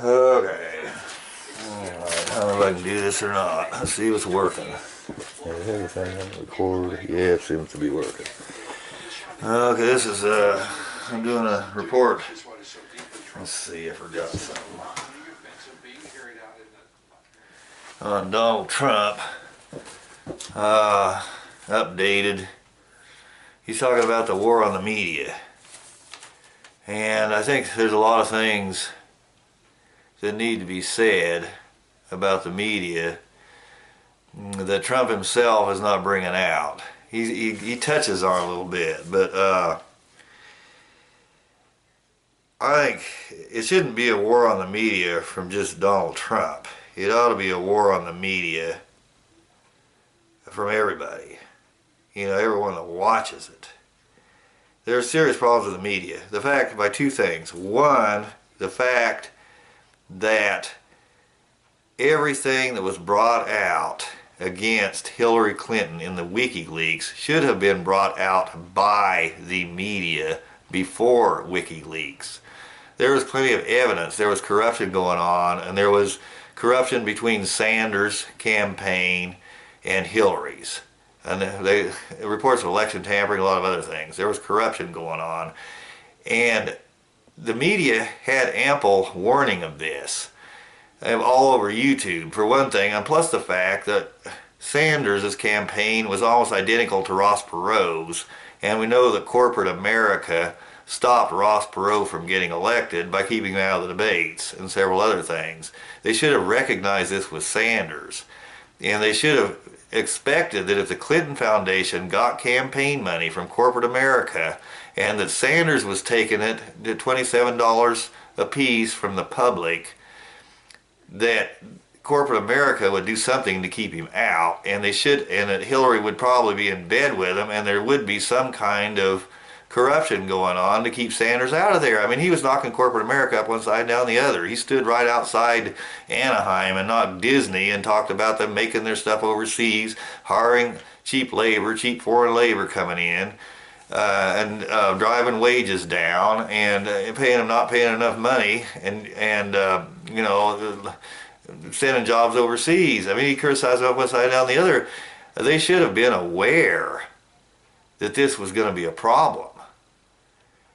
Okay. Alright, I don't know if I can do this or not. Let's see if it's working. Is everything on record? Yeah, it seems to be working. Okay, this is, I'm doing a report. Let's see, I forgot something. On Donald Trump. Updated. He's talking about the war on the media. And I think there's a lot of things that need to be said about the media that Trump himself is not bringing out. He touches on a little bit, but I think it shouldn't be a war on the media from just Donald Trump. It ought to be a war on the media from everybody. You know, everyone that watches it. There are serious problems with the media. The fact, by two things. One, the fact that everything that was brought out against Hillary Clinton in the WikiLeaks should have been brought out by the media before WikiLeaks. There was plenty of evidence. There was corruption going on, and there was corruption between Sanders' campaign and Hillary's. And they reports of election tampering, a lot of other things. There was corruption going on. And the media had ample warning of this all over YouTube, for one thing, and plus the fact that Sanders' campaign was almost identical to Ross Perot's, and we know that corporate America stopped Ross Perot from getting elected by keeping him out of the debates and several other things. They should have recognized this with Sanders, and they should have expected that if the Clinton Foundation got campaign money from corporate America and that Sanders was taking it at $27 a piece from the public, that corporate America would do something to keep him out, and that Hillary would probably be in bed with him, and there would be some kind of corruption going on to keep Sanders out of there. I mean, he was knocking corporate America up one side and down the other. He stood right outside Anaheim and knocked Disney and talked about them making their stuff overseas, hiring cheap labor, cheap foreign labor coming in, and driving wages down, and not paying enough money, and you know, sending jobs overseas. I mean, he criticized them up one side and down the other. They should have been aware that this was going to be a problem.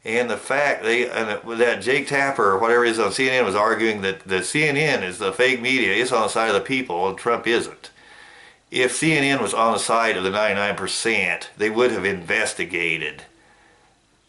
And the fact that Jake Tapper or whatever it is on CNN was arguing that the CNN is the fake media, it's on the side of the people, and Trump isn't. If CNN was on the side of the 99%, they would have investigated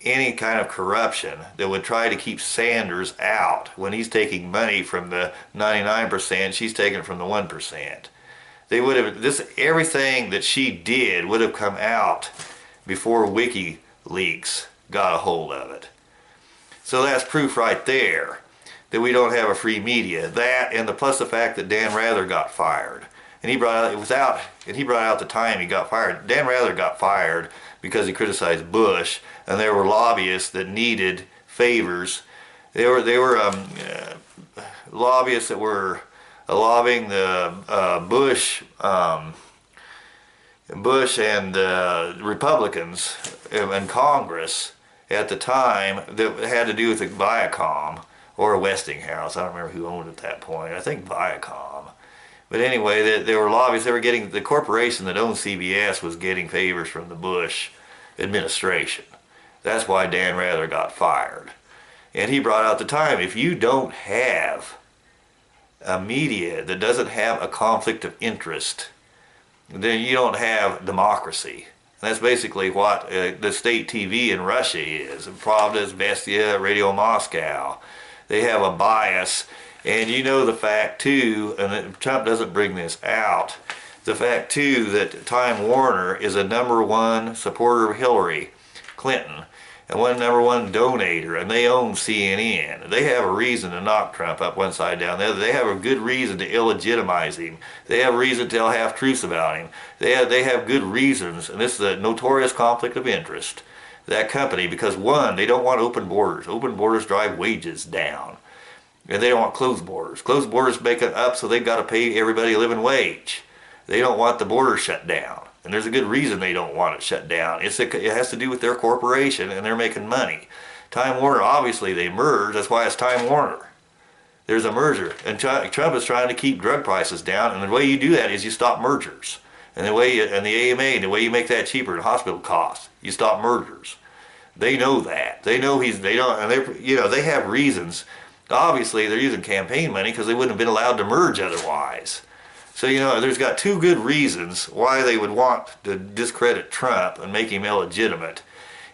any kind of corruption that would try to keep Sanders out when he's taking money from the 99%, she's taking it from the 1%. They would have, everything that she did would have come out before WikiLeaks got a hold of it. So that's proof right there that we don't have a free media. That, and plus the fact that Dan Rather got fired, and he brought out the time he got fired. Dan Rather got fired because he criticized Bush, and there were lobbyists that needed favors. They were lobbyists that were lobbying the Bush and Republicans in Congress at the time that had to do with the Viacom or Westinghouse. I don't remember who owned it at that point. I think Viacom. But anyway, they were lobbyists. They were getting, the corporation that owned CBS was getting favors from the Bush administration. That's why Dan Rather got fired. And he brought out the time. If you don't have a media that doesn't have a conflict of interest, then you don't have democracy. And that's basically what the state TV in Russia is. Pravda, Vestia, Radio Moscow. They have a bias. And you know the fact too, and Trump doesn't bring this out, the fact too that Time Warner is a #1 supporter of Hillary Clinton and #1 donator, and they own CNN. They have a reason to knock Trump up one side down the other. They have a good reason to illegitimize him. They have a reason to tell half-truths about him. They have good reasons, and this is a notorious conflict of interest, that company, because one, they don't want open borders. Open borders drive wages down. And they don't want closed borders. Closed borders make it up so they've got to pay everybody a living wage. They don't want the border shut down. And there's a good reason they don't want it shut down. It has to do with their corporation and they're making money. Time Warner, obviously they merged. That's why it's Time Warner. There's a merger, and Trump is trying to keep drug prices down, and the way you do that is you stop mergers. And and the AMA, and the way you make that cheaper than hospital costs, you stop mergers. They know that. They know they don't, and they have reasons. Obviously, they're using campaign money because they wouldn't have been allowed to merge otherwise. So, there's got two good reasons why they would want to discredit Trump and make him illegitimate.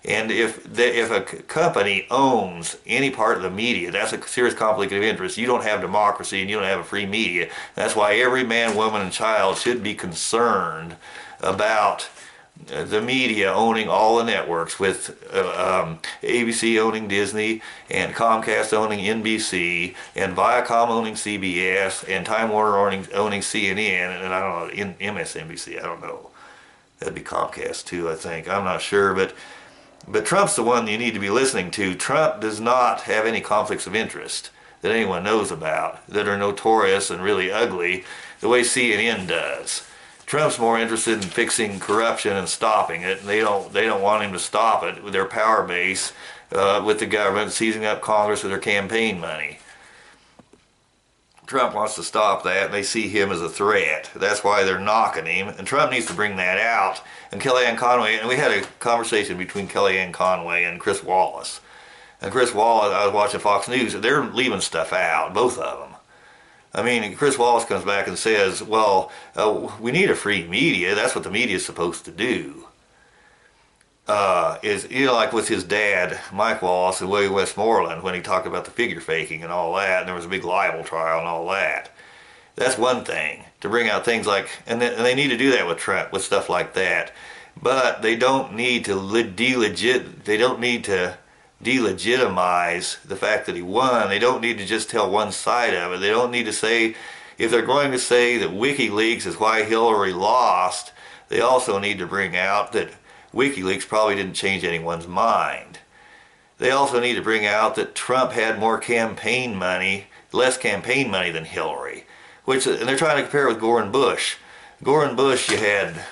And if a company owns any part of the media, that's a serious conflict of interest. You don't have democracy and you don't have a free media. That's why every man, woman, and child should be concerned about the media owning all the networks, with ABC owning Disney, and Comcast owning NBC, and Viacom owning CBS, and Time Warner owning CNN, and I don't know, MSNBC, I don't know. That'd be Comcast too, I think. I'm not sure, but Trump's the one you need to be listening to. Trump does not have any conflicts of interest that anyone knows about that are notorious and really ugly the way CNN does. Trump's more interested in fixing corruption and stopping it. They don't want him to stop it with their power base, with the government seizing up Congress with their campaign money. Trump wants to stop that, and they see him as a threat. That's why they're knocking him, and Trump needs to bring that out. And Kellyanne Conway, and we had a conversation between Kellyanne Conway and Chris Wallace. And Chris Wallace, I was watching Fox News, and they're leaving stuff out, both of them. I mean, Chris Wallace comes back and says, well, we need a free media. That's what the media is supposed to do. Like with his dad, Mike Wallace, and William Westmoreland, when he talked about the figure faking and all that, and there was a big libel trial and all that. That's one thing, to bring out things like, and they need to do that with Trump, with stuff like that. But they don't need to delegitimize the fact that he won. They don't need to just tell one side of it. They don't need to say, if they're going to say that WikiLeaks is why Hillary lost, they also need to bring out that WikiLeaks probably didn't change anyone's mind. They also need to bring out that Trump had less campaign money than Hillary, and they're trying to compare it with Gore and Bush. Gore and Bush, you had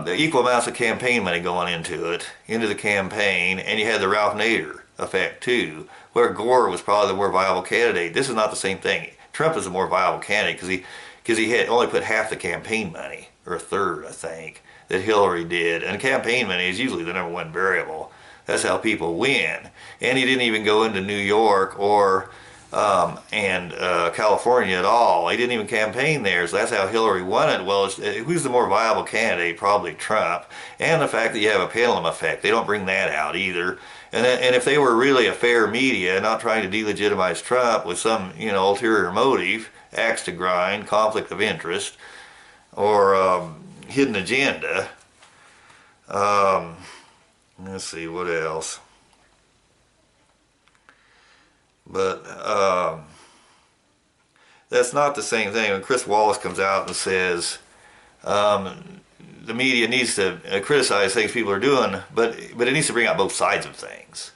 equal amounts of campaign money going into the campaign, and you had the Ralph Nader effect too, where Gore was probably the more viable candidate. This is not the same thing. Trump is a more viable candidate because he had only put half the campaign money, or a third, I think, that Hillary did. And campaign money is usually the number one variable. That's how people win. And he didn't even go into New York or California at all. He didn't even campaign there, so that's how Hillary won it. Well, who's the more viable candidate? Probably Trump. And the fact that you have a pendulum effect, they don't bring that out either. And if they were really a fair media, not trying to delegitimize Trump with some ulterior motive, axe to grind, conflict of interest, or hidden agenda. Let's see, what else? But that's not the same thing. When Chris Wallace comes out and says the media needs to criticize things people are doing, but it needs to bring out both sides of things.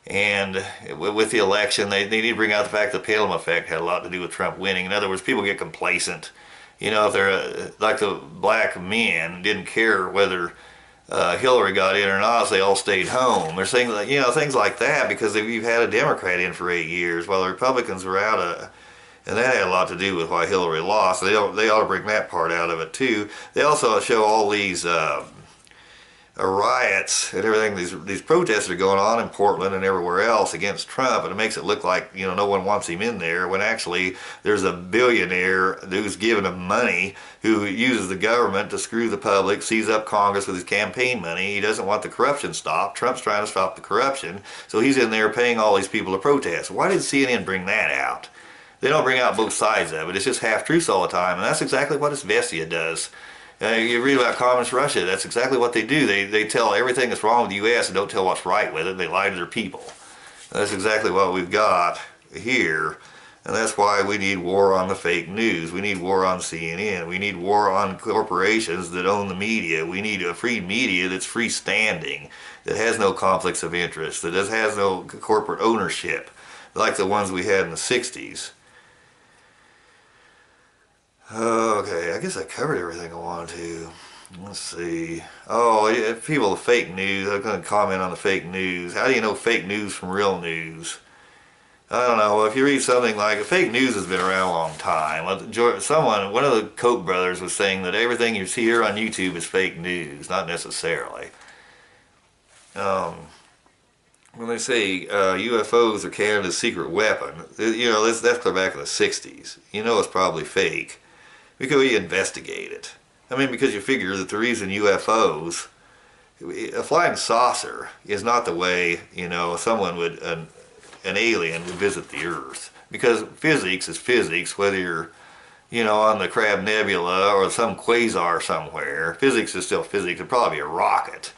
And with the election, they need to bring out the fact that the pendulum effect had a lot to do with Trump winning. In other words, people get complacent. If they're like the black men didn't care whether Hillary got in or not, so they all stayed home. They're saying things like that because we've had a Democrat in for 8 years while the Republicans were out and that had a lot to do with why Hillary lost. They ought to bring that part out of it too. They also show all these riots and everything. These protests are going on in Portland and everywhere else against Trump, and it makes it look like no one wants him in there, when actually there's a billionaire who's giving him money, who uses the government to screw the public, seize up Congress with his campaign money. He doesn't want the corruption stopped. Trump's trying to stop the corruption, so he's in there paying all these people to protest. Why did CNN bring that out? They don't bring out both sides of it. It's just half-truths all the time, and that's exactly what Vestia does. You read about Communist Russia, that's exactly what they do. They tell everything that's wrong with the U.S. and don't tell what's right with it. They lie to their people. That's exactly what we've got here, and that's why we need war on the fake news. We need war on CNN. We need war on corporations that own the media. We need a free media that's freestanding, that has no conflicts of interest, that has no corporate ownership, like the ones we had in the 60s. Okay, I guess I covered everything I wanted to. Let's see. Oh, people, the fake news. I'm going to comment on the fake news. How do you know fake news from real news? I don't know, if you read something like, fake news has been around a long time. One of the Koch brothers was saying that everything you see here on YouTube is fake news. Not necessarily. Um, when they say UFOs are Canada's secret weapon, that's clear back in the 60s. It's probably fake because we investigate it. I mean, because you figure that the reason UFOs, a flying saucer is not the way, someone would, an alien would visit the Earth. Because physics is physics, whether you're, on the Crab Nebula or some quasar somewhere. Physics is still physics. It'd probably be a rocket.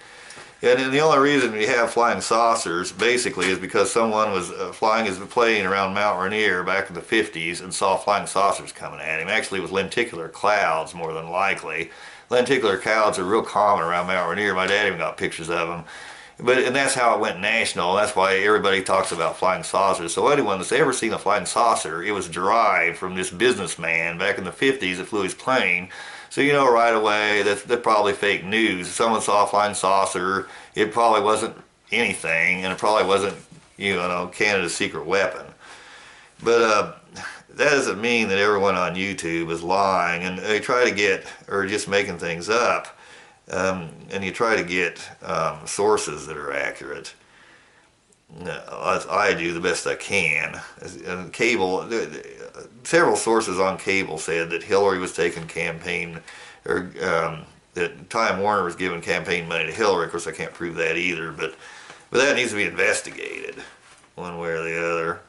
And the only reason we have flying saucers, basically, is because someone was flying his plane around Mount Rainier back in the 50s and saw flying saucers coming at him. Actually, it was lenticular clouds, more than likely. Lenticular clouds are real common around Mount Rainier. My dad even got pictures of them. And that's how it went national. That's why everybody talks about flying saucers. So anyone that's ever seen a flying saucer, it was derived from this businessman back in the 50s that flew his plane. So you know right away that's probably fake news. If someone saw a flying saucer, it probably wasn't anything, and it probably wasn't, Canada's secret weapon. But that doesn't mean that everyone on YouTube is lying, and they try to get, or just making things up, and you try to get sources that are accurate. I do the best I can. And cable, several sources on cable said that Hillary was taking campaign, or that Time Warner was giving campaign money to Hillary. Of course, I can't prove that either, but that needs to be investigated, one way or the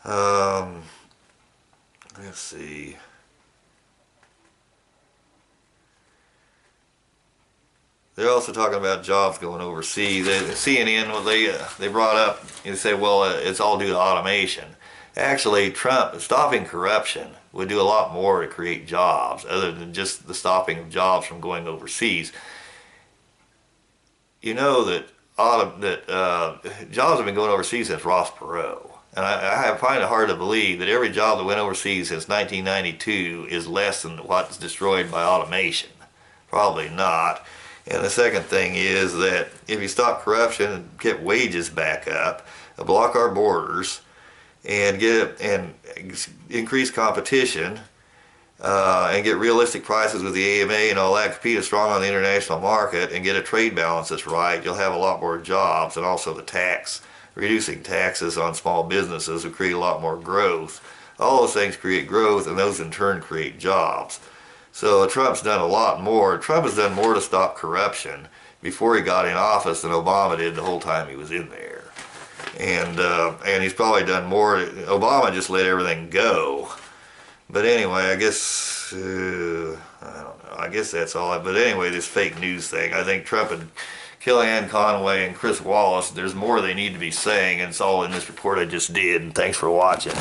other. Let's see. They're also talking about jobs going overseas. CNN, they brought up, they say, well, it's all due to automation. Actually, Trump stopping corruption would do a lot more to create jobs, other than just the stopping of jobs from going overseas. You know that jobs have been going overseas since Ross Perot. And I find it hard to believe that every job that went overseas since 1992 is less than what's destroyed by automation. Probably not. And the second thing is that if you stop corruption and get wages back up, block our borders, and increase competition, and get realistic prices with the AMA and all that, compete strong on the international market, and get a trade balance that's right, you'll have a lot more jobs. And also reducing taxes on small businesses will create a lot more growth. All those things create growth, and those in turn create jobs. So Trump's done a lot more. Trump has done more to stop corruption before he got in office than Obama did the whole time he was in there. And he's probably done more. Obama just let everything go. But anyway, I guess, I don't know, I guess that's all. But anyway, this fake news thing, I think Trump and Kellyanne Conway and Chris Wallace, there's more they need to be saying, and it's all in this report I just did. And thanks for watching.